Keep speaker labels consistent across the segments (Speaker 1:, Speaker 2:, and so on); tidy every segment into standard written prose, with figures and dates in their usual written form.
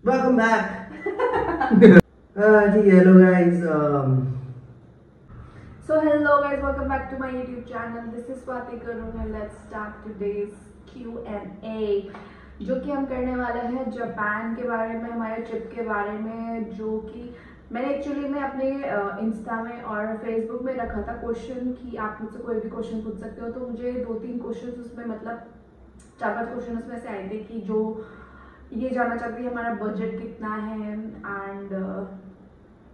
Speaker 1: Welcome back. Hello guys.
Speaker 2: So hello guys, welcome back to my YouTube channel. This is Swati Karun and let's start today's Q&A जो कि हम करने वाले हैं Japan के बारे में, हमारे ट्रिप के बारे में, जो कि मैंने एक्चुअली में अपने इंस्टा में और फेसबुक में रखा था क्वेश्चन कि आप मुझसे कोई भी क्वेश्चन पूछ सकते हो। तो मुझे 2-3 क्वेश्चन उसमें मतलब 4-5 क्वेश्चन उसमें से आए थे कि जो ये जानना चाहती है हमारा बजट कितना है एंड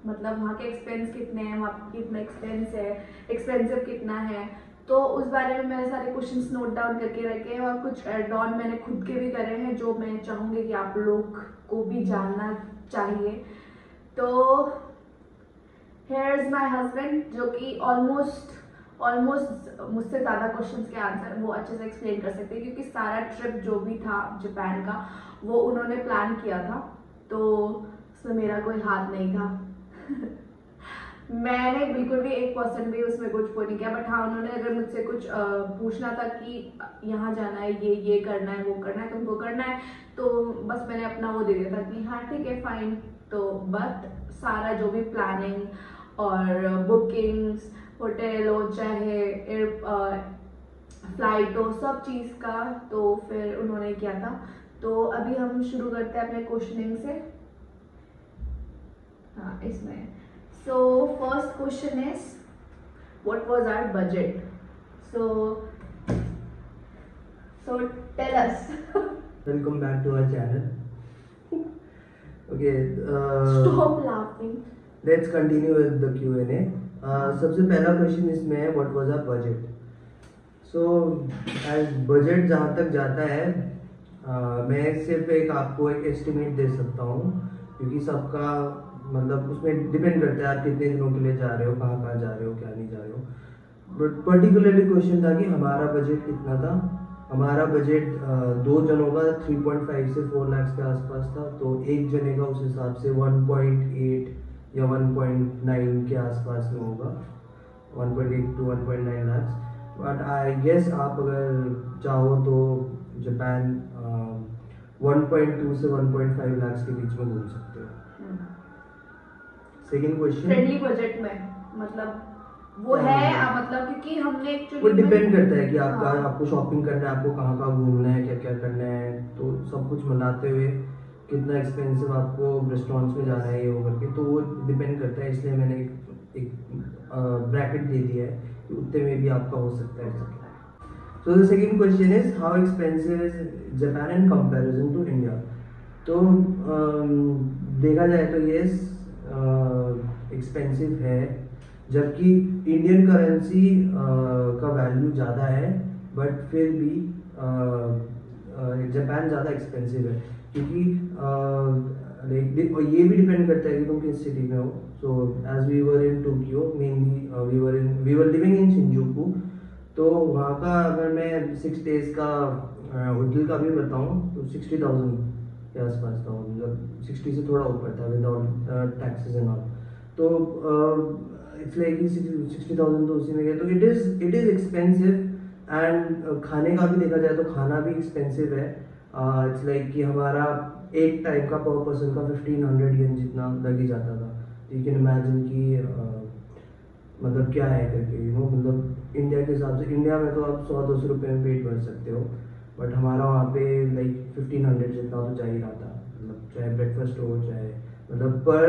Speaker 2: मतलब वहाँ के एक्सपेंस कितने हैं, वहाँ पे कितना एक्सपेंस है, एक्सपेंसिव कितना है। तो उस बारे में मैंने सारे क्वेश्चंस नोट डाउन करके रखे हैं और कुछ एड ऑन मैंने खुद के भी करे हैं जो मैं चाहूँगी कि आप लोग को भी जानना चाहिए। तो हेयर इज माई हस्बैंड जो कि ऑलमोस्ट मुझसे ज़्यादा क्वेश्चंस के आंसर वो अच्छे से एक्सप्लेन कर सकते हैं क्योंकि सारा ट्रिप जो भी था जापान का वो उन्होंने प्लान किया था, तो उसमें मेरा कोई हाथ नहीं था। मैंने बिल्कुल भी 1% भी उसमें कुछ वो नहीं किया, बट हाँ उन्होंने अगर मुझसे कुछ पूछना था कि यहाँ जाना है, ये करना है, वो करना है, तुमको करना है, तो बस मैंने अपना वो दे दिया था कि हाँ ठीक है फाइन। तो बट सारा जो भी प्लानिंग और बुकिंग्स, होटल हो चाहे एयर फ्लाइट हो, सब चीज़ का तो फिर उन्होंने किया था। तो अभी हम शुरू करते हैं अपने क्वेश्चनिंग से। हाँ इसमें so first question is what was our budget. So tell us.
Speaker 1: Welcome back to our channel. Okay.
Speaker 2: Stop laughing.
Speaker 1: Let's continue with the Q&A. सबसे पहला क्वेश्चन इसमें है what was our budget. So as budget जहाँ तक जाता है मैं सिर्फ आपको एक एस्टिमेट दे सकता हूँ क्योंकि सबका मतलब उसमें डिपेंड करता है आप कितने दिनों के लिए जा रहे हो, कहाँ जा रहे हो, क्या नहीं जा रहे हो। बट पर्टिकुलरली क्वेश्चन था कि हमारा बजट कितना था। हमारा बजट 2 जनों का 3.5 से 4 लाख के आसपास था, तो एक जने का उस हिसाब से 1.8 या 1.9 के आसपास में होगा, 1.8 to 1.9 lakh. But I guess आप अगर चाहो तो जापान 1.2 से 1.5 लाख के बीच में घूम सकते हो। सेकंड क्वेश्चन
Speaker 2: फ्रेंडली बजट में मतलब वो है मतलब क्योंकि हमने एक्चुअली
Speaker 1: वो डिपेंड करता है कि आपका
Speaker 2: हाँ।
Speaker 1: आपको शॉपिंग करना है, आपको कहाँ घूमना है, क्या क्या करना है, तो सब कुछ मिलाते हुए कितना एक्सपेंसिव आपको रेस्टोरेंट्स में जाना है ये वो करके, तो वो डिपेंड करता है। इसलिए मैंने एक ब्रैकेट दे दिया है कि उतने में भी आपका हो सकता है। So the second question is how expensive is Japan in comparison to India. तो देखा जाए तो ये एक्सपेंसिव है, जबकि इंडियन करेंसी का वैल्यू ज़्यादा है, बट फिर भी जापान ज़्यादा एक्सपेंसिव है क्योंकि ये भी डिपेंड करता है कि तुम किस सिटी में हो। So as we were in Tokyo mainly we were living in Shinjuku, तो वहाँ का अगर मैं 6 days का होटल का भी बताऊँ तो 60,000 के आसपास था, मतलब 60 से थोड़ा ऊपर था विदाउट टैक्सेस एंड ऑल। तो इट्स लाइक 60,000 तो उसी में गया, तो इट इज़ एक्सपेंसिव। एंड खाने का भी देखा जाए तो खाना भी एक्सपेंसिव है। इट्स लाइक कि हमारा एक टाइम का पर पर्सन का 1500 येन जितना लग ही जाता था। यू कैन इमेजिन कि मतलब क्या है करके, यू नो, मतलब इंडिया के हिसाब से इंडिया में तो आप 100-200 रुपये में पेट भर सकते हो, बट हमारा वहाँ पे लाइक 1500 जितना तो जा ही रहा था, मतलब चाहे ब्रेकफास्ट हो चाहे मतलब पर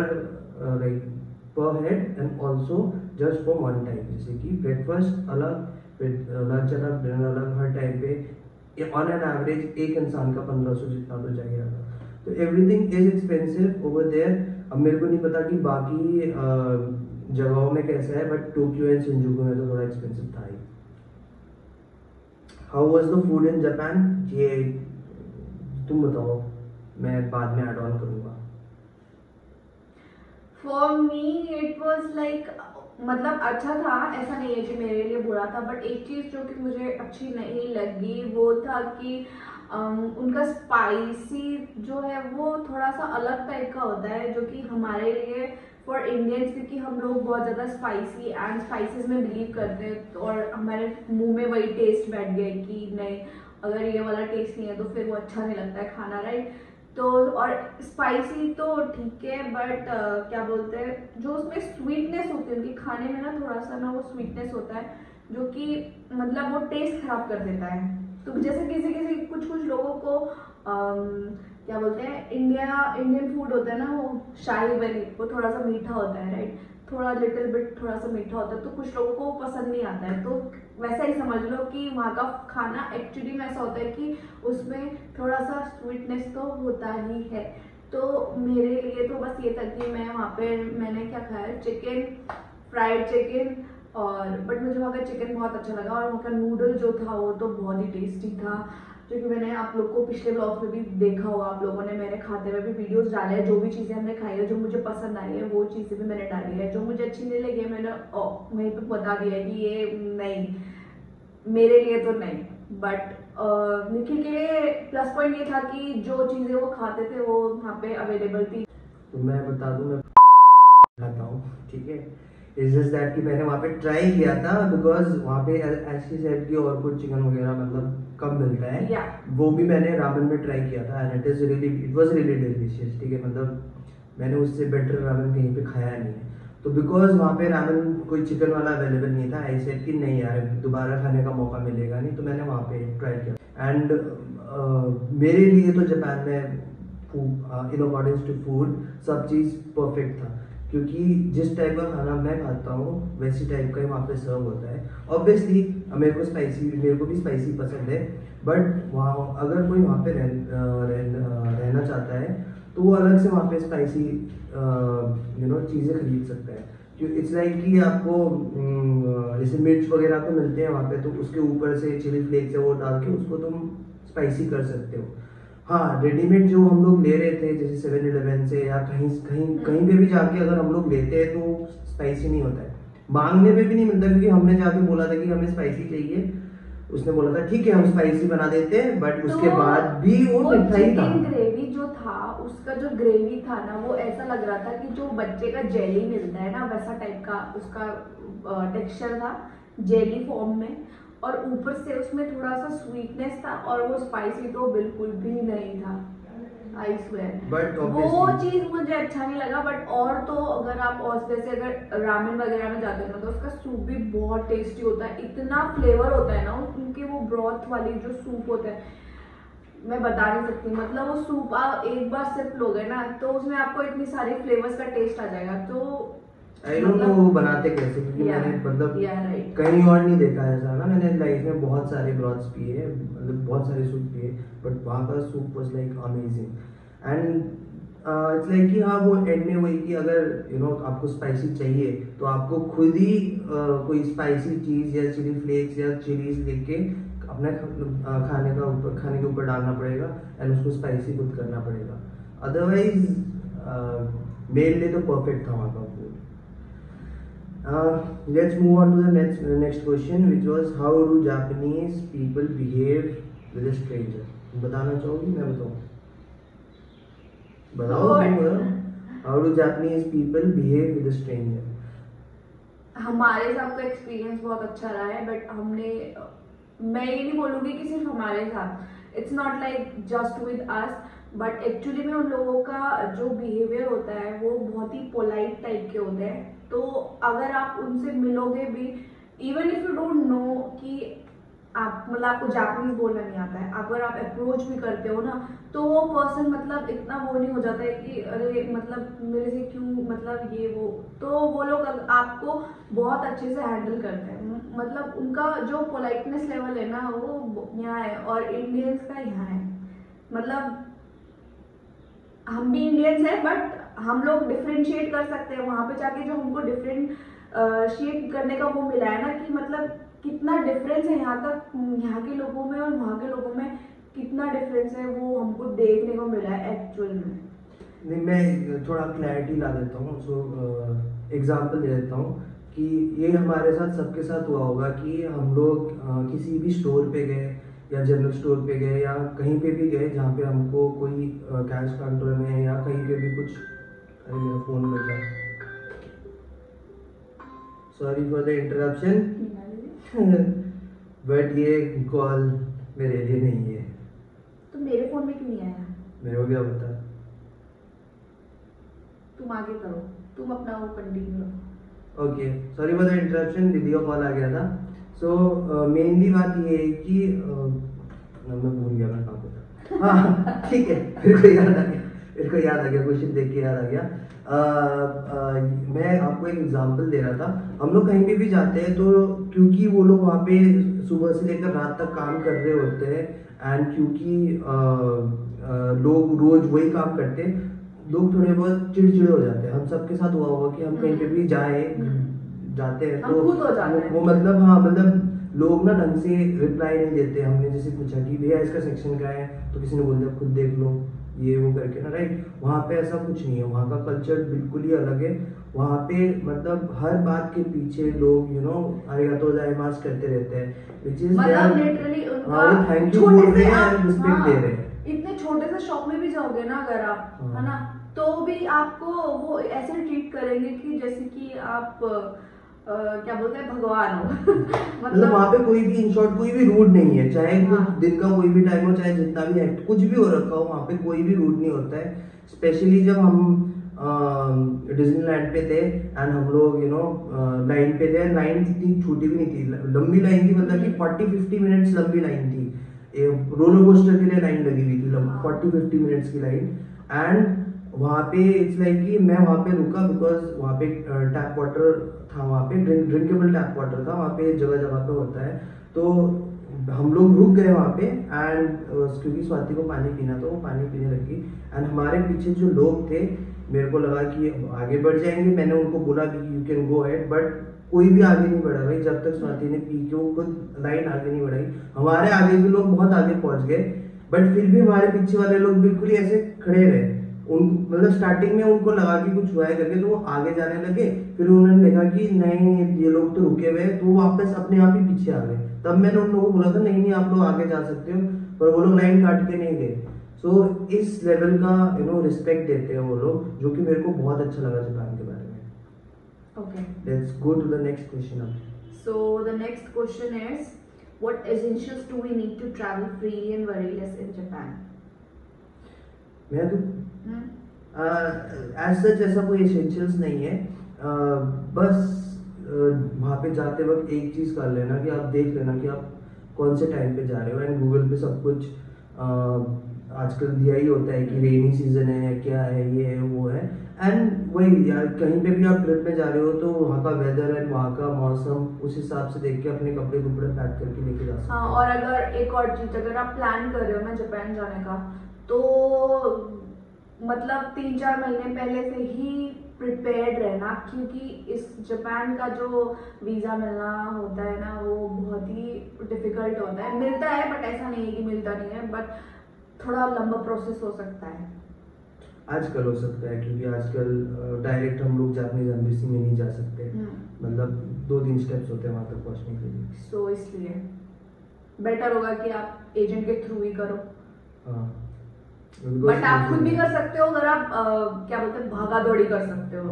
Speaker 1: head and also just for one time, जैसे कि ब्रेकफास्ट अलग, फिर लंच अलग, डिनर अलग, हर टाइम पे ऑन एन एवरेज एक इंसान का 1500 जितना तो जा ही रहा था। तो everything is expensive over there. अब मेरे को नहीं पता कि बाकी जगहों में कैसा है, बट टोक्यो एंड शिंजुकू में तो थोड़ा एक्सपेंसिव था ही। How was the food in Japan, ये तुम बताओ, मैं बाद में ऐड ऑन करूँगा।
Speaker 2: For me it was like मतलब अच्छा था, ऐसा नहीं है कि मेरे लिए बुरा था, बट एक चीज़ जो कि मुझे अच्छी नहीं लगी वो था कि उनका स्पाइसी जो है वो थोड़ा सा अलग टाइप का होता है जो कि हमारे लिए फॉर इंडियंस, क्योंकि हम लोग बहुत ज़्यादा स्पाइसी एंड स्पाइसेस में बिलीव करते हैं और हमारे मुंह में वही टेस्ट बैठ गया कि नहीं, अगर ये वाला टेस्ट नहीं है तो फिर वो अच्छा नहीं लगता है खाना, राइट। तो और स्पाइसी तो ठीक है, बट क्या बोलते हैं, जो उसमें स्वीटनेस होती है उनके खाने में ना, थोड़ा सा ना वो स्वीटनेस होता है जो कि मतलब वो टेस्ट खराब कर देता है। तो जैसे किसी किसी कुछ कुछ लोगों को क्या बोलते हैं, इंडियन फूड होता है ना, वो शाही पनीर वो थोड़ा सा मीठा होता है, राइट, थोड़ा लिटिल बिट थोड़ा सा मीठा होता है, तो कुछ लोगों को पसंद नहीं आता है। तो वैसा ही समझ लो कि वहाँ का खाना एक्चुअली में ऐसा होता है कि उसमें थोड़ा सा स्वीटनेस तो होता ही है। तो मेरे लिए तो बस ये था कि मैं वहाँ पे मैंने क्या खाया, चिकन, फ्राइड चिकन, और बट मुझे वहाँ का चिकन बहुत अच्छा लगा, और वहाँ का नूडल जो था वो तो बहुत ही टेस्टी था, जो कि मैंने आप लोग को पिछले ब्लॉग्स में भी देखा होगा, आप लोगों ने मेरे खाते में भी वीडियोस डाले हैं, जो भी चीज़ें हमने खाई है, जो मुझे पसंद आई है वो चीज़ें भी मैंने डाली है, जो मुझे अच्छी नहीं लगी है मैंने वहीं पे बता दिया है कि ये नहीं, मेरे लिए तो नहीं। बट निखिल के लिए प्लस पॉइंट ये था कि जो चीज़ें वो खाते थे वो वहाँ पे अवेलेबल थी।
Speaker 1: तो मैं बता दूं, मैं खाता हूँ, ठीक है। इट्स जस्ट दैट कि मैंने वहाँ पे ट्राई किया था, बिकॉज वहाँ पे ऐसी सेट की और कुछ चिकन वगैरह मतलब कम मिलता है।
Speaker 2: Yeah.
Speaker 1: वो भी मैंने रामेन में ट्राई किया था, and it was really delicious, ठीक है। मतलब मैंने उससे बेटर रामेन कहीं पे खाया नहीं है। तो बिकॉज वहाँ पे रामेन कोई चिकन वाला अवेलेबल नहीं था, आई सेड कि नहीं यार दोबारा खाने का मौका मिलेगा नहीं, तो मैंने वहाँ पे ट्राई किया। एंड मेरे लिए तो जापान में इन अकॉर्डिंग टू फूड सब चीज़ परफेक्ट था, क्योंकि जिस टाइप का खाना मैं खाता हूँ वैसी टाइप का ही वहाँ पे सर्व होता है। ऑब्वियसली मेरे को भी स्पाइसी पसंद है, बट वहाँ अगर कोई वहाँ पे रहना चाहता है तो वो अलग से वहाँ पे स्पाइसी चीज़ें खरीद सकता है। इट्स लाइक कि आपको जैसे मिर्च वगैरह तो मिलते हैं वहाँ पे, तो उसके ऊपर से चिली फ्लेक्स है वो डाल के उसको तुम स्पाइसी कर सकते हो। हाँ, रेडीमेड जो हम लोग ले रहे थे जैसे 7-Eleven से या कहीं कहीं कहीं पे भी जाके अगर हम लोग लेते हैं तो स्पाइसी नहीं होता है, मांगने पे भी नहीं मिलता, क्योंकि हमने जाके बोला था कि हमें स्पाइसी चाहिए, उसने बोला था ठीक है हम स्पाइसी बना देते हैं, बट उसके बाद भी वो मीठा ही था।
Speaker 2: चिकन ग्रेवी जो था, उसका जो ग्रेवी था ना, वो ऐसा लग रहा था कि जो बच्चे का जेली मिलता है ना वैसा टाइप का उसका टेक्सचर था, जेली फॉर्म में, और ऊपर से उसमें थोड़ा सा स्वीटनेस था, और वो स्पाइसी तो बिल्कुल भी नहीं था, आई स्वेयर।
Speaker 1: बट
Speaker 2: वो चीज मुझे अच्छा नहीं लगा। बट और तो अगर आप और जैसे अगर रामेन वगैरह में जाते हैं ना, तो उसका सूप भी बहुत टेस्टी होता है, इतना फ्लेवर होता है ना उनके, वो ब्रॉथ वाली जो सूप होता है मैं बता नहीं सकती। मतलब वो सूप आप एक बार सिर्फ लोगे ना तो उसमें आपको इतनी सारी फ्लेवर्स का टेस्ट आ जाएगा। तो
Speaker 1: आई डोंट नो वो बनाते कैसे, क्योंकि मैंने मतलब
Speaker 2: right.
Speaker 1: कहीं और नहीं देखा ऐसा ना। मैंने लाइफ में बहुत सारे ब्रॉथ्स पिए, मतलब बहुत सारे सूप पिए, बट वहाँ का soup was like amazing. And it's like कि हाँ वो एंड में वही कि अगर आपको स्पाइसी चाहिए तो आपको खुद ही कोई स्पाइसी चीज़ या चिली फ्लेक्स या चिलीज लेके अपने खाने के ऊपर डालना पड़ेगा, एंड उसको स्पाइसी खुद करना पड़ेगा। अदरवाइज मेरे लिए तो परफेक्ट था वहाँ का food. Let's move on to the next question, which was how do Japanese people behave with a stranger? बताना चाहोगी? मैं बताऊँ? बताओ। How do Japanese people behave with a stranger?
Speaker 2: हमारे साथ का एक्सपीरियंस बहुत अच्छा रहा है, बट मैं ये नहीं बोलूँगी कि सिर्फ हमारे साथ, it's not like just with us, but actually में उन लोगों का जो बिहेवियर होता है वो बहुत ही पोलाइट टाइप के होते हैं। तो अगर आप उनसे मिलोगे भी, even if you don't know कि आप मतलब आपको जापानीज बोलना नहीं आता है, अगर आप अप्रोच भी करते हो ना, तो वो पर्सन मतलब इतना वो नहीं हो जाता है कि अरे मतलब मेरे से क्यों मतलब ये वो, तो वो लोग आपको बहुत अच्छे से हैंडल करते हैं। मतलब उनका जो पोलाइटनेस लेवल है ना वो यहाँ है, और इंडियंस का यहाँ है। मतलब हम भी इंडियंस हैं, बट हम लोग डिफ्रेंशिएट कर सकते हैं वहाँ पे जाके, जो हमको डिफ्रेंशिएट करने का वो मिला है ना, कि मतलब कितना डिफरेंस है यहाँ के लोगों में और वहाँ के लोगों में, कितना डिफरेंस है वो हमको देखने को मिला है एक्चुअल में।
Speaker 1: नहीं, मैं थोड़ा क्लैरिटी ला देता हूँ। सो एग्जांपल दे देता हूँ कि ये हमारे साथ सबके साथ हुआ होगा कि हम लोग किसी भी स्टोर पे गए या जनरल स्टोर पे गए या कहीं पे भी गए जहाँ पे हमको कोई कैश काउंटर में या कहीं पे भी कुछ, अरे मेरा फोन मिल रहा है, sorry for the interruption, but ये कॉल मेरे लिए नहीं है।
Speaker 2: तो मेरे फोन में क्यों नहीं आया?
Speaker 1: मेरे को क्या पता।
Speaker 2: तुम आगे करो, तुम अपना वो कंटिन्यू रखो।
Speaker 1: Okay, sorry for the interruption, दीदी का कॉल आ गया था। सो मेनली बात ये है कि मैं भूल गया मैं कहाँ पे था। हाँ ठीक है, मेरे को याद आ गया, क्वेश्चन देख के याद आ गया। मैं आपको एक एग्जांपल दे रहा था। हम लोग कहीं पे भी जाते हैं तो क्योंकि वो लोग वहाँ पे सुबह से लेकर रात तक काम कर रहे होते हैं, एंड क्योंकि लोग रोज वही काम करते हैं, लोग थोड़े बहुत चिड़चिड़े हो जाते हैं। हम सबके साथ हुआ होगा कि हम कहीं पे भी जाते हैं
Speaker 2: हम
Speaker 1: तो
Speaker 2: खुद हो जाते हैं।
Speaker 1: वो मतलब हाँ मतलब लोग ना ढंग से रिप्लाई नहीं देते। हमने जैसे पूछा कि भैया इसका सेक्शन क्या है, तो किसी ने बोल दिया खुद देख लो, ये वो करके ना, राइट। वहाँ पे ऐसा कुछ नहीं है, वहाँ का कल्चर बिल्कुल ही अलग है। वहाँ पे मतलब हर बात के पीछे लोग आरिगातो गोजाइमासु करते रहते हैं, which is
Speaker 2: मतलब लिटरली उनका
Speaker 1: वो थैंक यू बोल रहे हैं एंड रिस्पेक्ट दे रहे हैं।
Speaker 2: इतने छोटे से शॉप में भी जाओगे ना अगर आप, है ना, तो भी आपको वो ऐसे ट्रीट करेंगे कि जैसे कि आप क्या बोलते हैं, भगवान हो।
Speaker 1: मतलब वहाँ पे कोई भी इन शॉर्ट कोई भी रूड नहीं है, चाहे दिन का कोई भी टाइम हो, चाहे जितना भी एक्ट कुछ भी हो रखा हो, वहाँ पे कोई भी रूड नहीं होता है। स्पेशली जब हम डिज्नीलैंड पे थे एंड हम लोग लाइन पे थे, लाइन इतनी छोटी भी नहीं थी, लंबी लाइन थी, मतलब कि 40-50 मिनट्स लंबी लाइन थी। रोलर कोस्टर के लिए लाइन लगी हुई थी, 40-50 मिनट्स की लाइन। एंड वहाँ पे इट्स लाइक कि मैं वहाँ पे रुका बिकॉज वहाँ पे टैप वाटर था, वहाँ पे ड्रिंकेबल टैप वाटर था, वहाँ पे जगह जगह पे होता है। तो हम लोग रुक गए वहाँ पे एंड क्योंकि स्वाति को पानी पीना था, वो पानी पीने लगी। एंड हमारे पीछे जो लोग थे, मेरे को लगा कि आगे बढ़ जाएंगे, मैंने उनको बोला कि you can go ahead, but कोई भी आगे नहीं बढ़ा भाई। जब तक स्वाति ने पी के वो खुद लाइन आगे नहीं बढ़ाई, हमारे आगे भी लोग बहुत आगे पहुंच गए, बट फिर भी हमारे पीछे वाले लोग बिल्कुल ही ऐसे खड़े रहे। मतलब स्टार्टिंग में उनको लगा कि कुछ हुआ है करके, तो वो आगे जाने लगे। फिर उन्होंने देखा कि नहीं ये लोग तो रुके हुए हैं, तो वो वापस अपने आप ही पीछे आ गए। तब मैंने उन लोगों को बोला था नहीं आप लोग आगे जा सकते हो, पर वो लोग लाइन काट के नहीं गए। सो इस लेवल का रिस्पेक्ट देते हैं वो लोग, जो कि मेरे को बहुत अच्छा लगा जापान के बारे में।
Speaker 2: Okay,
Speaker 1: let's go to the next question अब।
Speaker 2: So the next question is, what essentials do we need to travel freely and worryless in Japan?
Speaker 1: मैं तो एज सच ऐसा कोई एसेंशियल्स नहीं है, बस वहाँ पे जाते वक्त एक चीज़ कर लेना कि आप देख लेना कि आप कौन से टाइम पे जा रहे हो। एंड गूगल पे सब कुछ आजकल दिया ही होता है कि रेनी सीजन है, क्या है, ये है वो है। एंड वही यार, कहीं पे भी आप ट्रिप पे जा रहे हो तो वहाँ का वेदर एंड वहाँ का मौसम उस हिसाब से देख के अपने कपड़े पैक करके लेके जा सकते हो।
Speaker 2: और अगर एक और चीज, अगर आप प्लान कर रहे हो ना जापान जाने का, तो मतलब 3-4 महीने पहले से ही प्रिपेयर्ड रहना, क्योंकि इस जापान का जो वीज़ा मिलना होता है ना, वो बहुत ही डिफिकल्ट होता है। मिलता है बट ऐसा नहीं है कि मिलता नहीं है, बट थोड़ा लंबा प्रोसेस हो सकता है।
Speaker 1: आजकल हो सकता है, क्योंकि आजकल डायरेक्ट हम लोग जापानीज एम्बेसी में नहीं जा सकते, मतलब 2-3 स्टेप्स होते हैं वहाँ तक पहुँचने के लिए।
Speaker 2: सो इसलिए बेटर होगा कि आप एजेंट के थ्रू ही करो।
Speaker 1: हाँ,
Speaker 2: बट आप खुद भी कर सकते हो अगर आप क्या बोलते हैं, भागा दौड़ी कर सकते हो,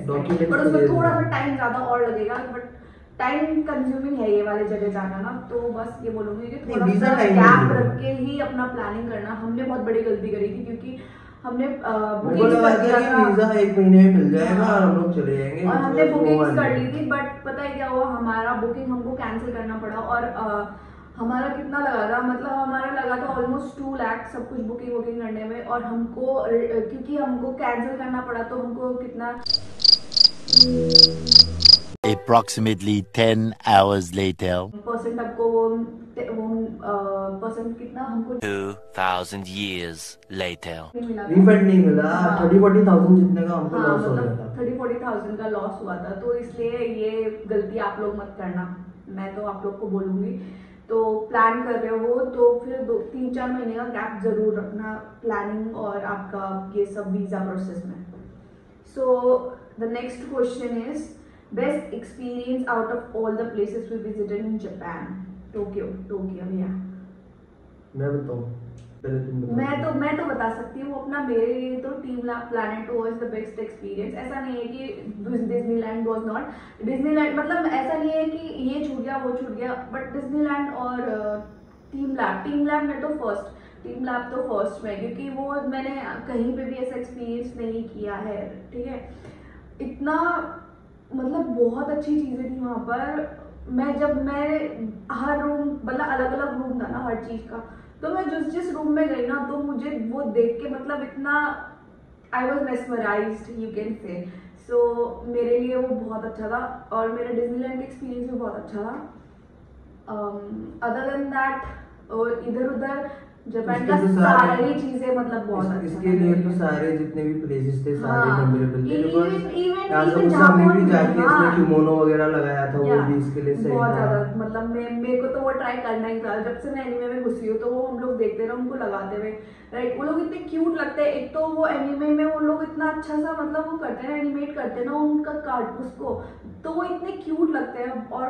Speaker 2: तो बट उसमें थोड़ा सा टाइम ज्यादा और लगेगा, बट टाइम कंज्यूमिंग है ये वाले जगह जाना ना। तो बस ये बोलूंगी कि थोड़ा सा गैप रख के ही अपना प्लानिंग करना। हमने बहुत बड़ी गलती करी थी, क्योंकि हमने बुकिंग कर दिया था,
Speaker 1: वीजा 1 महीने में मिल जाएगा और हम लोग चले जाएंगे,
Speaker 2: और हमने बुकिंग कर ली थी। बट पता है क्या हुआ, हमारा बुकिंग हमको कैंसिल करना पड़ा। और हमारा कितना लगा था, मतलब हमारा लगा था ऑलमोस्ट 2 लाख सब कुछ बुकिंग करने में। और हमको क्योंकि हमको कैंसिल करना पड़ा, तो हमको कितना
Speaker 3: approximately 10 hours later
Speaker 2: परसेंट आपको वो परसेंट कितना हमको
Speaker 3: 2000 years later
Speaker 1: रिफंड नहीं मिला। 30-40,000 जितने का हमको लॉस हो गया था।
Speaker 2: 30-40,000 का लॉस हुआ था। तो इसलिए ये गलती आप लोग मत करना, मैं तो आप लोग को बोलूंगी। तो प्लान कर रहे हो तो फिर 3-4 महीने का गैप जरूर रखना प्लानिंग और आपका ये सब वीजा प्रोसेस में। So the next question is, best experience out of all the places we visited in Japan. Tokyo भैया।
Speaker 1: मैं बताऊं पहले, तुम बताओ।
Speaker 2: मैं तो बता सकती हूँ अपना। मेरे लिए तो team planet was the best experience. ऐसा नहीं है कि डिज्नीलैंड वाज नॉट। डिज्नीलैंड मतलब ऐसा नहीं है कि ये छूट गया वो छूट गया, बट डिज्नीलैंड और टीम लैब में तो फर्स्ट टीम लैब तो फर्स्ट में, क्योंकि वो मैंने कहीं पे भी ऐसा एक्सपीरियंस नहीं किया है, ठीक है। इतना मतलब बहुत अच्छी चीज़ें थी वहाँ पर। मैं हर रूम, मतलब अलग अलग रूम था ना हर चीज़ का, तो मैं जिस रूम में गई ना, तो मुझे वो देख के मतलब इतना I was mesmerised, you can say. So मेरे लिए वो बहुत अच्छा था, और मेरा डिज्नीलैंड का एक्सपीरियंस भी बहुत अच्छा था। अदर देन दैट इधर उधर जापान का सारी चीजें मतलब बहुत अच्छा।
Speaker 1: इसके लिए तो सारे जितने भी प्लेसेस थे सारे मेमोरेबल थे,
Speaker 2: इवन
Speaker 1: जापान में भी जाके इसने किमोनो वगैरह लगाया था, वो भी इसके लिए सही
Speaker 2: बहुत
Speaker 1: था।
Speaker 2: ज्यादा मतलब मेरे को तो वो ट्राई करना ही था। जब से मैं एनिमे में घुसी हूँ तो वो हम लोग देखते रहे उनको लगाते हुए, राइट। वो लोग इतने क्यूट लगते हैं। एक तो वो एनिमे में वो लोग इतना अच्छा सा मतलब वो करते हैं, एनिमेट करते हैं ना उनका कार्ड उसको, तो वो इतने क्यूट लगते हैं। और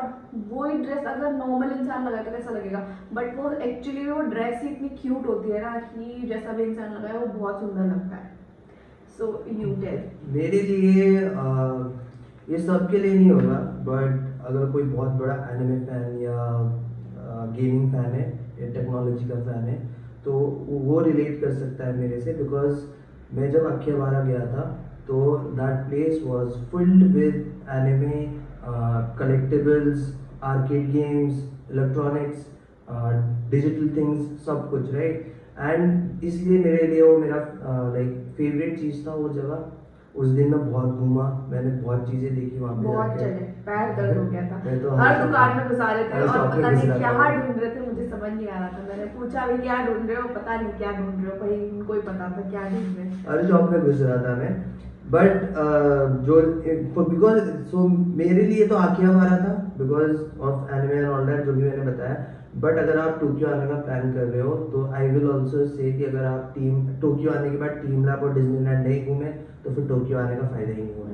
Speaker 2: वो ही ड्रेस अगर नॉर्मल इंसान लगाए तो कैसा लगेगा, बट वो एक्चुअली वो ड्रेस ही इतनी क्यूट होती है ना कि जैसा भी इंसान लगाए वो बहुत सुंदर लगता है। So you tell.
Speaker 1: मेरे लिए ये सबके लिए नहीं होगा, बट अगर कोई बहुत बड़ा एनिमे फैन या गेमिंग फैन है या टेक्नोलॉजी का फैन है तो वो रिलेट कर सकता है मेरे से, बिकॉज मैं जब अखियाबारा गया था तो that place was filled with anime, collectibles, arcade games, electronics, digital things, सब कुछ, राइट। एंड इसलिए मेरे लिए वो मेरा लाइक फेवरेट चीज़ था वो जगह। उस दिन मैं बहुत घूमा, मैंने बहुत चीज़ें देखी वहाँ पे,
Speaker 2: बहुत चले, पैर दर्द हो गया था।
Speaker 1: मैं तो
Speaker 2: हर दुकान में घुसा रहे थे
Speaker 1: हर
Speaker 2: और
Speaker 1: शॉप में
Speaker 2: पता नहीं
Speaker 1: घुस रहा
Speaker 2: क्या
Speaker 1: था।
Speaker 2: ढूंढ रहे थे, मुझे समझ नहीं आ रहा था। मैंने पूछा भी क्या ढूंढ रहे हो, पता नहीं क्या ढूंढ रहे हो, भाई उनको ही पता था क्या ढूंढ रहे हैं।
Speaker 1: हर शॉप में घुस रहा था मैं, बट जो बिकॉज सो मेरे लिए तो आखियाबारा था because of anime and all that, जो भी मैंने बताया। बट अगर आप टोक्यो आने का प्लान कर रहे हो तो आई विल ऑल्सो से कि अगर आप टोक्यो आने के बाद टीम लैब और डिज्नीलैंड नहीं घूमे तो फिर टोक्यो आने का फायदा ही नहीं होगा।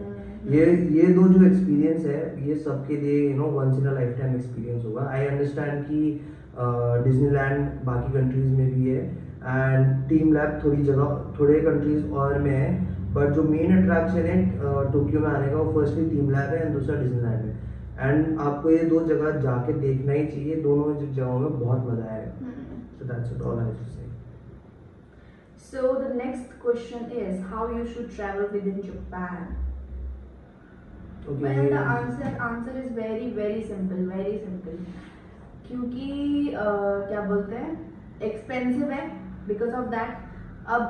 Speaker 1: ये दो जो एक्सपीरियंस है ये सबके लिए once in a lifetime experience होगा। आई अंडरस्टैंड कि डिज्नीलैंड बाकी कंट्रीज में भी है एंड टीम लैब थोड़े कंट्रीज और में है, बट जो मेन अट्रैक्शन है टोक्यो में आने का वो फर्स्टली टीम लैब है एंड दूसरा डिज्नीलैंड है। एंड आपको ये दो जगह जाके देखना ही चाहिए, दोनों जगहों में बहुत मजा आया। So that's it, all I have to say.
Speaker 2: So the next question is how you should travel within Japan.
Speaker 1: Okay.
Speaker 2: Well, the answer is very simple. क्योंकि क्या बोलते हैं, एक्सपेंसिव है बिकॉज ऑफ दैट। अब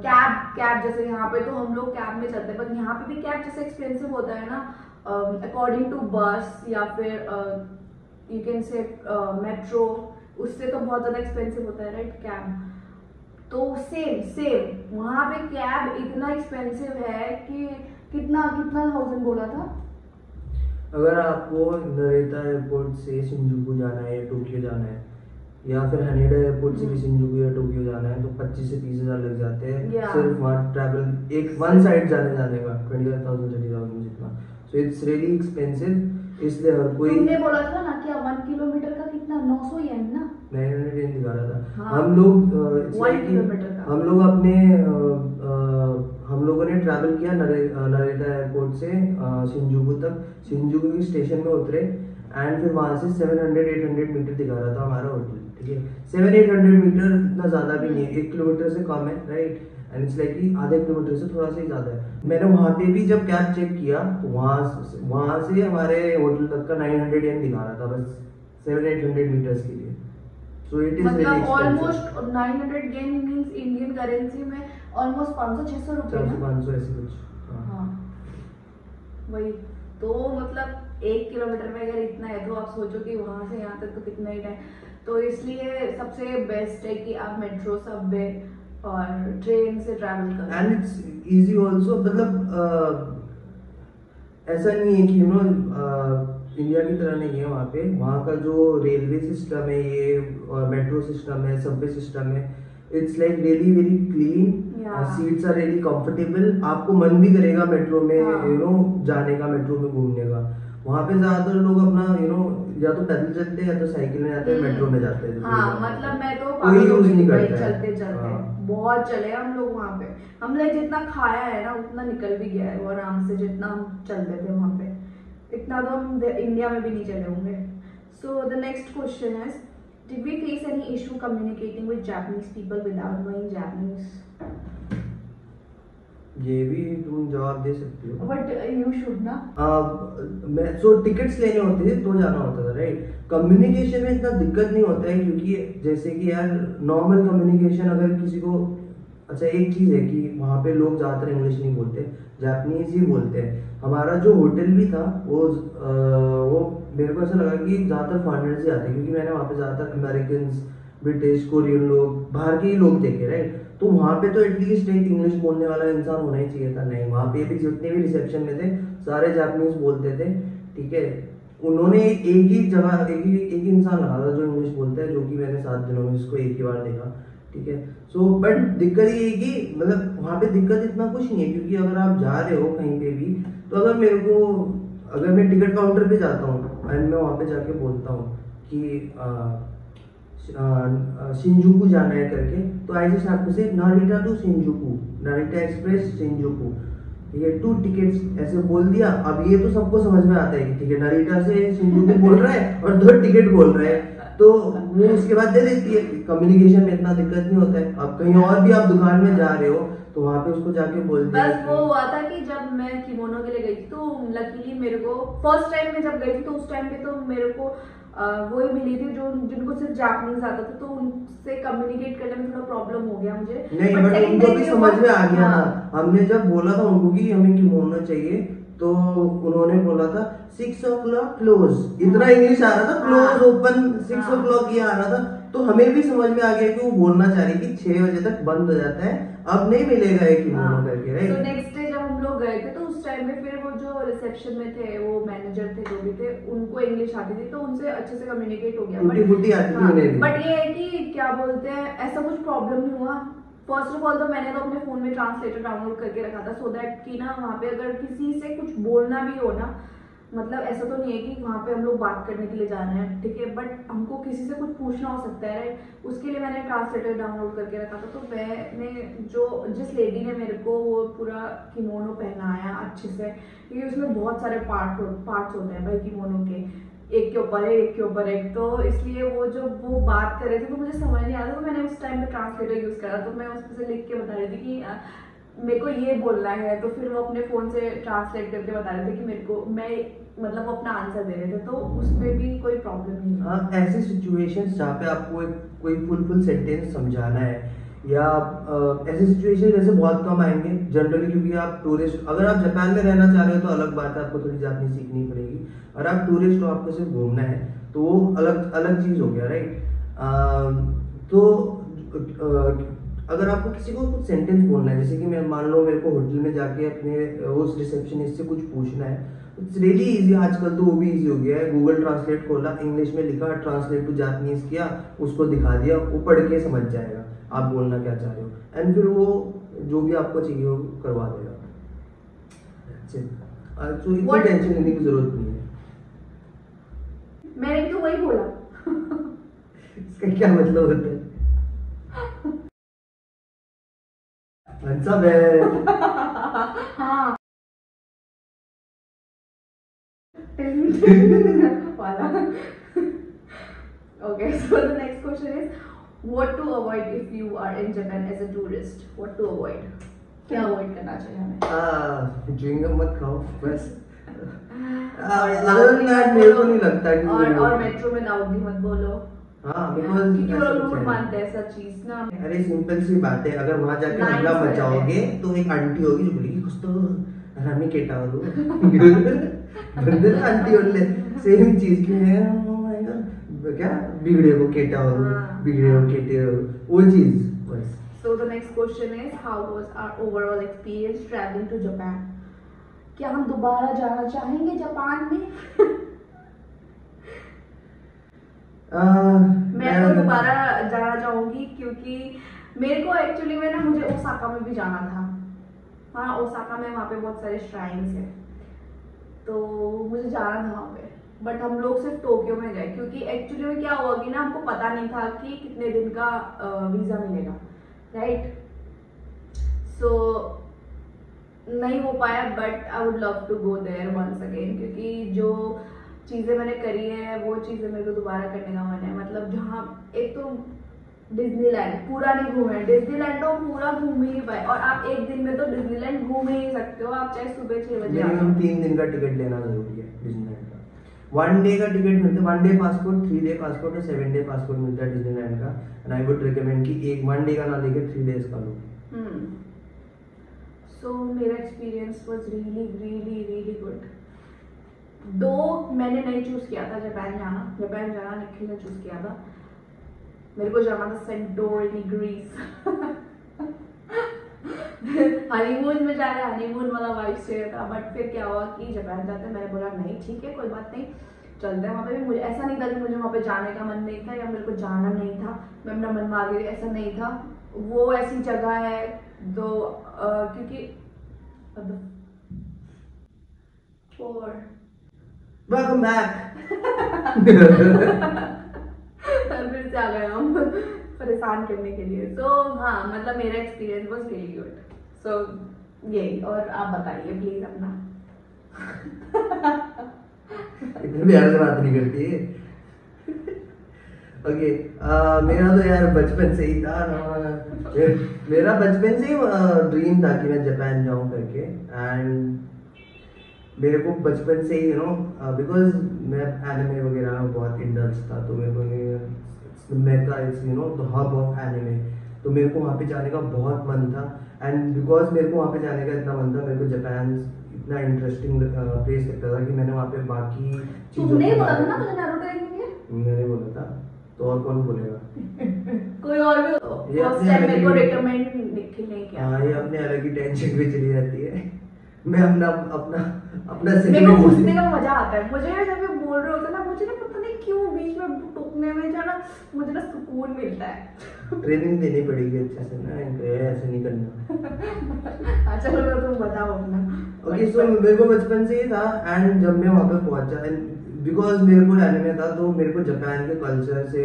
Speaker 2: कैब जैसे यहाँ पे तो हम लोग कैब में चलते हैं, पर यहाँ पे भी कैब जैसे एक्सपेंसिव होता है ना, अकॉर्डिंग टू बस या फिर यू कैन से मेट्रो, उससे तो बहुत ज़्यादा एक्सपेंसिव होता है, राइट, कैब। तो सेम वहाँ पे कैब इतना एक्सपेंसिव है कि कितना 1000 बोला था।
Speaker 1: अगर आपको नरेता एयरपोर्ट से शिंजुकू जाना है या टोक्यो जाना है या फिर हनेडा एयरपोर्ट से भी शिंजुकू या टोक्यो जाना है तो 25 से 30 हजार लग जाते हैं सिर्फ वहाँ ट्रैवल एक वन साइड जाने का 25,000-30,000 जितना। सो इट्स रियली एक्सपेंसिव, इसलिए हर कोई।
Speaker 2: तुमने बोला था ना कि 1 किलोमीटर का कितना 900 येन ना,
Speaker 1: 900 येन दिखा रहा था।
Speaker 2: हाँ,
Speaker 1: हम लोग
Speaker 2: 1 किलोमीटर का
Speaker 1: हम लोगों ने ट्रैवल किया नरेता एयरपोर्ट से शिंजुकू तक। शिंजुकू की स्टेशन में उतरे एंड फिर वहां से 700-800 मीटर दिखा रहा था हमारा होटल, ठीक है। 700-800 मीटर इतना ज्यादा भी नहीं है, 1 किलोमीटर से कम है, राइट। एंड इट्स लाइक कि आधे किलोमीटर से थोड़ा सा ही ज्यादा है। मैंने वहां पे भी जब कैब चेक किया तो वहां से हमारे होटल तक का 900 येन दिखा रहा था बस 700-800 मीटर्स के लिए। सो इट इज
Speaker 2: मतलब ऑलमोस्ट 900 येन मींस इंडियन करेंसी में ऑलमोस्ट 500-600 रुपए ना,
Speaker 1: 400-500 ऐसे कुछ।
Speaker 2: हाँ वही तो, मतलब 1 किलोमीटर में अगर इतना है तो आप सोचो कि वहां से यहाँ तक तो कितना ही टाइम। तो इसलिए सबसे बेस्ट है कि आप मेट्रो, सबवे और ट्रेन से ट्रैवल करो।
Speaker 1: एंड इट्स इजी आल्सो, मतलब ऐसा नहीं है कि इंडिया की तरह नहीं है। वहाँ का जो रेलवे सिस्टम है, ये मेट्रो सिस्टम है, सबवे सिस्टम है, it's like really very clean, seats are really comfortable. आपको मन भी करेगा मेट्रो में जाने का, मेट्रो में घूमने का। वहाँ पे ज्यादातर लोग अपना या तो पैदल चलते हैं या तो साइकिल में जाते हैं, मेट्रो में जाते हैं।
Speaker 2: हाँ, मतलब मैं तो
Speaker 1: कोई यूज नहीं करता है।
Speaker 2: चलते बहुत चले हम लोग वहाँ पे। हमने जितना खाया है ना उतना निकल भी गया है वो आराम से, जितना हम चलते थे वहाँ पे। इतना तो हम इंडिया में भी नहीं चले होंगे। सो the next question is Did we face any issue communicating with Japanese people without knowing Japanese?
Speaker 1: ये भी तुम जवाब दे सकती हो।
Speaker 2: But you should ना।
Speaker 1: मैं टिकट्स लेने होते थे तो जाना होता था, राइट। कम्युनिकेशन में इतना दिक्कत नहीं होता है, क्योंकि जैसे कि यार नॉर्मल कम्युनिकेशन अगर किसी को, अच्छा एक चीज़ है कि वहाँ पे लोग ज़्यादातर इंग्लिश नहीं बोलते, जापानीज ही बोलते हैं। हमारा जो होटल भी था वो मेरे को ऐसा लगा कि ज़्यादातर फॉरेनर्स ही आते हैं, क्योंकि मैंने वहाँ पे ज़्यादातर अमेरिकन, ब्रिटिश, कोरियन लोग, बाहर के ही लोग देखे, राइट। तो वहाँ पे तो एटलीस्ट एक इंग्लिश बोलने वाला इंसान होना ही चाहिए था। नहीं, वहाँ पे भी जितने भी रिसेप्शन में थे सारे जापानीज बोलते थे, ठीक है। उन्होंने एक ही जगह एक ही इंसान रखा था जो इंग्लिश बोलता है, जो कि मैंने 7 दिनों में इसको एक ही बार देखा, ठीक है। सो बट दिक्कत ये है कि मतलब वहाँ पे दिक्कत इतना कुछ नहीं है, क्योंकि अगर आप जा रहे हो कहीं पे भी, तो अगर मैं टिकट काउंटर पे जाता हूँ एंड मैं वहाँ पे जाके बोलता हूँ कि शिंजुकू जाना है करके, तो आई जस्ट हैव टू से नारिटा टू शिंजुकू, नारिटा एक्सप्रेस शिंजुकू, ये 2 टिकट्स ऐसे बोल दिया। अब ये तो सबको समझ में आता है कि ठीक है नारिटा से शिंजुकू बोल रहा है और 2 टिकट बोल रहा है, तो वो उसके बाद दे देती है। कम्युनिकेशन में इतना दिक्कत नहीं होता है। अब कहीं और भी आप दुकान में जा रहे हो तो वहाँ पे उसको जाके बोल दिया।
Speaker 2: बस वो हुआ था कि जब मैं किमोनो के लिए गई थी, तो लकीली मेरे को फर्स्ट टाइम में जब गई थी, तो उस टाइम पे तो मेरे को वो ही मिली थी जो जिनको सिर्फ जापानीज आता था, तो उनसे कम्युनिकेट करने में थोड़ा प्रॉब्लम हो गया मुझे।
Speaker 1: नहीं, बट उनको भी समझ में आ गया था। हमने जब बोला था उनको कि हमें किमोनो चाहिए, तो उन्होंने बोला था 6 o'clock क्लोज, इतना इंग्लिश आ रहा था, क्लोज ओपन 6 o'clock ये आ रहा था। तो हमें भी समझ में आ गया कि वो बोलना चाह रही कि 6 बजे तक बंद हो जाता है, अब नहीं मिलेगा एक किमोनो करके, राइट।
Speaker 2: तो नेक्स्ट डे जब हम लोग गए थे, तो उस टाइम में फिर वो जो रिसेप्शन में थे, वो मैनेजर थे जो भी थे, उनको इंग्लिश आती थी, तो उनसे अच्छे से कम्युनिकेट हो गया।
Speaker 1: टूटी आती थी उन्हें भी।
Speaker 2: बट ये है कि क्या बोलते हैं, ऐसा कुछ प्रॉब्लम नहीं हुआ। फर्स्ट ऑफ ऑल तो मैंने तो अपने फोन में ट्रांसलेटर डाउनलोड करके रखा था, सो दैट कि ना वहाँ पे अगर किसी से कुछ बोलना भी हो ना, मतलब ऐसा तो नहीं है कि वहाँ पे हम लोग बात करने के लिए जा रहे हैं, ठीक है, बट हमको किसी से कुछ पूछना हो सकता है, राइट। उसके लिए मैंने ट्रांसलेटर डाउनलोड करके रखा था। तो मैंने जिस लेडी ने मेरे को वो पूरा किमोनो पहनाया अच्छे से, क्योंकि उसमें बहुत सारे पार्ट्स होते हैं भाई किमोनो के, एक के ऊपर एक, तो इसलिए वो बात कर रहे थे तो मुझे समझ नहीं आ रहा था, तो मैंने उस टाइम पे ट्रांसलेटर यूज करा। तो मैं उसमें से लिख के बता रही थी कि मेरे को ये बोलना है, तो फिर वो अपने फोन से ट्रांसलेट करके बता रहे थे कि मेरे को, मैं मतलब अपना आंसर दे रहे थे, तो उसमें भी कोई प्रॉब्लम नहीं।
Speaker 1: हाँ, ऐसे सिचुएशंस जहाँ पे आपको कोई फुल सेंटेंस समझाना है, या ऐसे सिचुएशन वैसे बहुत कम आएंगे जनरली, क्योंकि आप टूरिस्ट, अगर आप जापान में रहना चाह रहे हो तो अलग बात है, आपको थोड़ी जापानी सीखनी पड़ेगी। और आप टूरिस्ट हो, आपको सिर्फ घूमना है, तो वो अलग चीज़ हो गया, राइट। तो अगर आपको किसी को कुछ सेंटेंस बोलना है, जैसे कि मैं मान लो मेरे को होटल में जाके अपने उस रिसेप्शनिस्ट से कुछ पूछना है, इट्स रियली इजी। आजकल तो वो भी इजी हो गया है, गूगल ट्रांसलेट खोला, इंग्लिश में लिखा, ट्रांसलेट टू जापानीज किया, उसको दिखा दिया, वो पढ़ के समझ जाएगा आप बोलना क्या चाह रहे हो, एंड फिर वो जो भी आपको चाहिए वो करवा देगा। तो इतनी टेंशन लेने की जरूरत नहीं है।
Speaker 2: मैंने तो वही बोला।
Speaker 1: इसका क्या मतलब होता है? सब है।
Speaker 2: हाँ। Okay, so the next question is, what to avoid if you are in Japan as a tourist? What to avoid? क्या अवॉइड करना चाहिए हमें?
Speaker 1: च्युइंगम मत खाओ बस। मेरे को नहीं लगता कि
Speaker 2: और मेट्रो में लाउड भी मत बोलो।
Speaker 1: हाँ, क्योंकि
Speaker 2: वो लोग रूड मानते हैं ऐसा चीज ना।
Speaker 1: अरे सिंपल सी बात है, अगर वहाँ जाके हल्ला मचाओगे तो एक आंटी होगी जो बोलेगी कुछ तो हरामी केटा हो बंदर आंटी बोले सेम चीज की है, क्या बिगड़े हो केटा हो, बिगड़े हो केटे हो, वो चीज बस।
Speaker 2: So the next question is, how was our overall experience traveling to Japan? क्या हम दोबारा जाना चाहेंगे जापान में? मैं तो दोबारा जाना चाहूंगी, क्योंकि मेरे को एक्चुअली में ना, मुझे ओसाका में भी जाना था। हाँ, ओसाका में वहाँ पे बहुत सारे श्राइन्स हैं, तो मुझे जाना था वहाँ पे, बट हम लोग सिर्फ टोक्यो में गए, क्योंकि एक्चुअली में क्या हुआ कि ना, हमको पता नहीं था कि कितने दिन का वीज़ा मिलेगा, राइट। सो नहीं हो पाया, but I would love to go there once again, क्योंकि जो चीज़ें मैंने करी है वो चीज़ें मेरे को दोबारा करने का मन है। मतलब जहाँ एक तो डिज्नीलैंड पूरा नहीं घूमे, डिज्नीलैंड तो पूरा घूम ही नहीं पाए, और आप एक दिन में तो डिज्नीलैंड घूम ही नहीं सकते हो, आप चाहे सुबह 6 बजे आओ।
Speaker 1: मिनिमम 3 दिन का टिकट लेना जरूरी है डिज्नीलैंड का। 1 डे का टिकट मिलता है, 1 डे पासपोर्ट, 3 डे पासपोर्ट और 7 डे पासपोर्ट मिलता है डिज्नीलैंड का। एंड आई वुड रिकमेंड कि एक 1 डे का ना लेके 3 डेज का लो।
Speaker 2: सो मेरा experience was really really really good. दो मैंने नहीं चूज किया था जापान जाना निखिल ने चूज किया था। मेरे को जाना था सेंटोरिनी ग्रीस। हनीमून में जा रहे, हनीमून वाला वाइब चाहिए था, बट फिर क्या हुआ कि जापान जाते हैं, मैंने बोला नहीं ठीक है कोई बात नहीं चलते हैं वहाँ पे भी। मुझे ऐसा नहीं था कि मुझे वहाँ पे जाने का मन नहीं था या मेरे को जाना नहीं था, मैं अपना मन मार गई, ऐसा नहीं था। वो ऐसी जगह है तो क्योंकि
Speaker 1: वेलकम बैक।
Speaker 2: फिर से आ गए हम परेशान करने के लिए। तो हाँ मतलब मेरा एक्सपीरियंस वाज रियली गुड। सो यही, और आप बताइए प्लीज अपना।
Speaker 1: इतनी प्यार से बात नहीं करती है। ओके, मेरा तो यार बचपन से ही था ना, मेरा बचपन से ही ड्रीम था कि मैं जापान जाऊं करके। एंड मेरे को बचपन से ही बिकॉज मैं एनिमे वगैरह में बहुत इंटरेस्ट था, तो मेरे को mecca it's the hub of anime, तो मेरे को वहाँ पे जाने का बहुत मन था। एंड बिकॉज मेरे को वहाँ पे जाने का इतना मन था, मेरे को जापान इतना इंटरेस्टिंग प्लेस लगता था कि मैंने वहाँ पे बाकी
Speaker 2: तुमने बोला था ना मुझे नारुतो देखने के?
Speaker 1: मैंने बोला था, तो और कौन बोलेगा?
Speaker 2: कोई और भी फर्स्ट टाइम मेरे को रेकमेंड निखिल नहीं किया।
Speaker 1: हाँ, ये अपने अलग ही टेंशन में चली जाती है। मैं अपना अपना अपना
Speaker 2: मेरे को पूछने का मजा आता है, मुझे जब ये बोल रहे होते ना, मुझे ना पता नहीं क्यों बीच में टोकने में जो ना मुझे ना सुकून मिलता है।
Speaker 1: ट्रेनिंग देनी पड़ेगी अच्छे से ना, ऐसे नहीं करना।
Speaker 2: अच्छा चलो तुम बताओ अपना।
Speaker 1: ओके, सो मेरे को बचपन से ही था। एंड जब मैं वहाँ पे पहुंचा, एंड बिकॉज मेरे को एनिमे था, तो मेरे को जापान के कल्चर से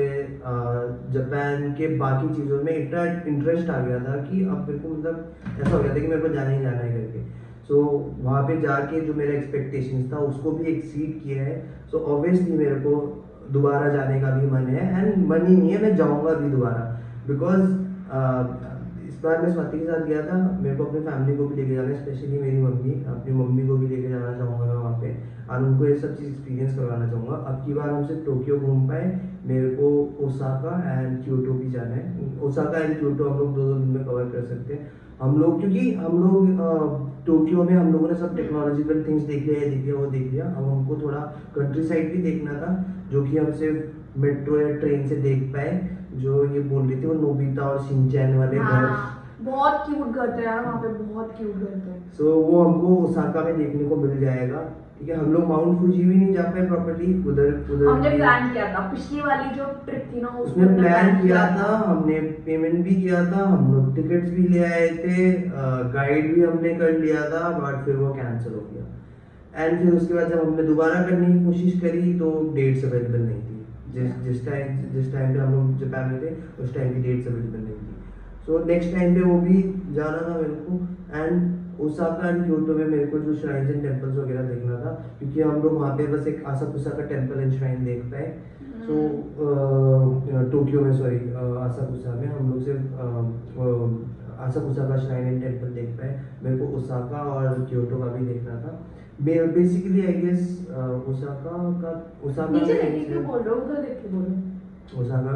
Speaker 1: जापान के बाकी चीज़ों में इतना इंटरेस्ट आ गया था कि अब मेरे को मतलब ऐसा हो गया था कि मेरे को जाना ही जाना है करके। सो वहाँ पे जाके जो मेरा एक्सपेक्टेशंस था उसको भी एक्सीड किया है। सो ऑब्वियसली मेरे को दोबारा जाने का भी मन है, एंड मन ही नहीं है, मैं जाऊँगा भी दोबारा। बिकॉज इस बार मैं स्वाति के साथ गया था, मेरे को अपनी फैमिली को भी लेके जाना है, स्पेशली मेरी मम्मी, अपनी मम्मी को भी लेके जाना चाहूँगा मैं वहाँ पे, और उनको ये सब चीज़ एक्सपीरियंस करवाना चाहूँगा। अब की बार हम सिर्फ टोक्यो घूम पाए, मेरे को ओसाका एंड क्योटो भी जाना है। ओसाका एंड क्योटो हम लोग 2 दिन में कवर कर सकते हैं हम लोग, क्योंकि हम लोग टोक्यो में हम लोगों ने सब टेक्नोलॉजिकल थिंग्स देख लिया, ये देख लिया, वो देख लिया। अब हमको थोड़ा कंट्री साइड भी देखना था, जो कि हम सिर्फ मेट्रो या ट्रेन से देख पाए। जो ये बोल रही थी वो नोबिता और शिनचैन वाले घर,
Speaker 2: बहुत क्यूट घर थे यार वहाँ पे, बहुत क्यूट घर थे।
Speaker 1: सो वो हमको ओसाका में देखने को मिल जाएगा। ठीक है, हम लोग माउंट फूजी भी नहीं जा पाए प्रॉपर्ली, उधर
Speaker 2: हमने प्लान किया था, पिछली वाली जो ट्रिप थी ना
Speaker 1: उसमें प्लान किया था, हमने पेमेंट भी किया था, हम लोग टिकट्स भी ले आए थे, गाइड भी हमने कर लिया था, बट फिर वो कैंसिल हो गया। एंड फिर उसके बाद जब हमने दोबारा करने की कोशिश करी तो डेट्स अवेलेबल नहीं थी। जिस टाइम पे हम लोग जापान में थे उस टाइम की डेट्स अवेलेबल नहीं थी। सो नेक्स्ट टाइम पे वो भी जाना था मेरे को। एंड ओसाका एंड क्योटो में मेरे को जो श्राइन्स एंड टेम्पल्स वगैरह देखना था, क्योंकि हम लोग वहाँ पे बस एक आसाकुसा का टेम्पल एंड श्राइन देख पाए। सो टोक्यो में, सॉरी आसाकुसा में हम लोग सिर्फ आसाकुसा का श्राइन एंड टेम्पल देख पाए। मेरे को ओसाका और क्योटो का भी देखना था। बेसिकली आई गेस ओसाका
Speaker 2: नीचे देख के बोल रहा हूँ, उधर देख के बोल रहा हूँ।
Speaker 1: ओसाका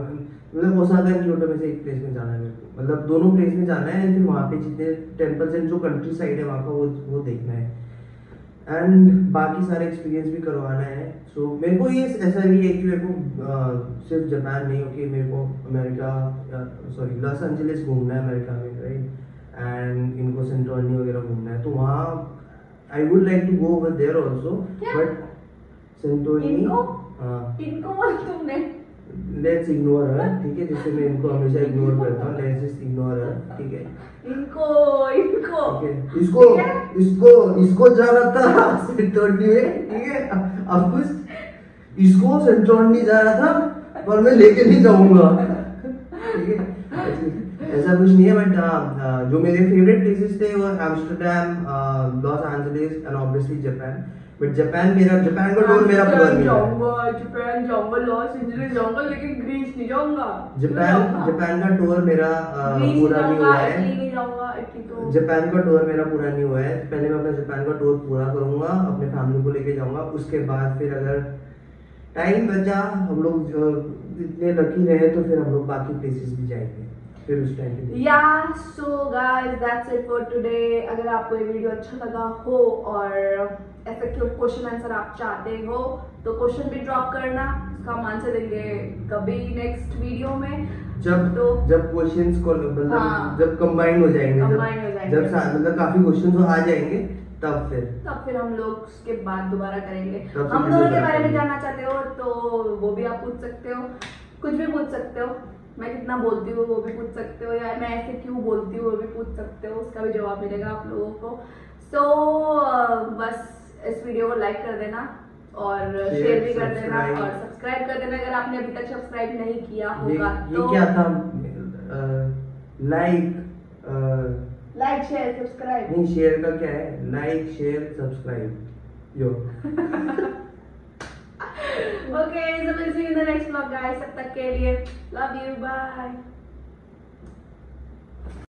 Speaker 1: मतलब ओसाका एंड क्योटो में से एक प्लेस में जाना है मेरे को, मतलब दोनों प्लेस में जाना है। फिर वहाँ पे जितने टेम्पल्स एंड जो कंट्री साइड है वहाँ का वो देखना है, एंड बाकी सारे एक्सपीरियंस भी करवाना है। सो मेरे को ये ऐसा नहीं है कि मेरे को सिर्फ जापान नहीं, ओके मेरे को अमेरिका, सॉरी लॉस एंजलिस घूमना है अमेरिका में, राइट, एंड इनको सेंटोर्नी वगैरह घूमना है। तो वहाँ I would like to go over there also, but Santorini
Speaker 2: इनको बोल तुमने,
Speaker 1: लेट्स इग्नोर हर, ठीक है, जैसे मैं इनको हमेशा इग्नोर करता हूँ, लेट्स जस्ट इग्नोर हर, ठीक है।
Speaker 2: इनको
Speaker 1: इसको जाना था सेंटोर्नी में, ठीक है। अब कुछ इसको सेंटोर्नी जा रहा था, पर मैं लेके नहीं जाऊंगा, ठीक है, ऐसा कुछ नहीं है। बट जो मेरे फेवरेट प्लेसेस थे वो Amsterdam, Los Angeles and obviously Japan. But Japan का टूर मेरा पूरा नहीं हुआ है।
Speaker 2: जापान जाऊंगा, लॉस एंजलिस जाऊंगा, लेकिन ग्रीस नहीं जाऊंगा।
Speaker 1: जापान का टूर मेरा पूरा नहीं हुआ है।
Speaker 2: इटली नहीं जाऊंगा, इटली तो
Speaker 1: जापान का टूर मेरा पूरा नहीं हुआ है। पहले मैं अपना जापान का टूर पूरा करूंगा, अपने फैमिली को लेके जाऊंगा, उसके बाद फिर अगर टाइम बचा, हम लोग इतने लकी रहे तो फिर हम लोग बाकी प्लेसेस भी जाएंगे फिर उस टाइम पे।
Speaker 2: या so guys that's it for today. अगर आपको ये वीडियो अच्छा लगा हो और ऐसे क्वेश्चन आंसर आप चाहते हो तो क्वेश्चन भी ड्रॉप करना, उसका हम आंसर देंगे कभी नेक्स्ट वीडियो में।
Speaker 1: जब क्वेश्चंस को मतलब जब कंबाइन हो जाएंगे, जब मतलब काफी क्वेश्चंस आ जाएंगे तब फिर
Speaker 2: हम लोग उसके बाद दोबारा करेंगे। हम दोनों के बारे में जानना चाहते हो तो वो भी आप पूछ सकते हो, कुछ भी पूछ सकते हो। मैं कितना बोलती हूँ वो भी पूछ सकते हो, या मैं ऐसे क्यों बोलती हूँ वो भी पूछ सकते हो, उसका भी जवाब मिलेगा आप लोगों को। बस इस वीडियो को लाइक कर देना और शेयर भी कर देना और सब्सक्राइब कर देना अगर आपने अभी तक सब्सक्राइब नहीं किया होगा तो।
Speaker 1: ये क्या था? लाइक
Speaker 2: शेयर सब्सक्राइब
Speaker 1: नहीं, शेयर का क्या है? Like share subscribe yo.
Speaker 2: Okay, so we'll see you in the next vlog guys. तब तक के लिए love you, bye.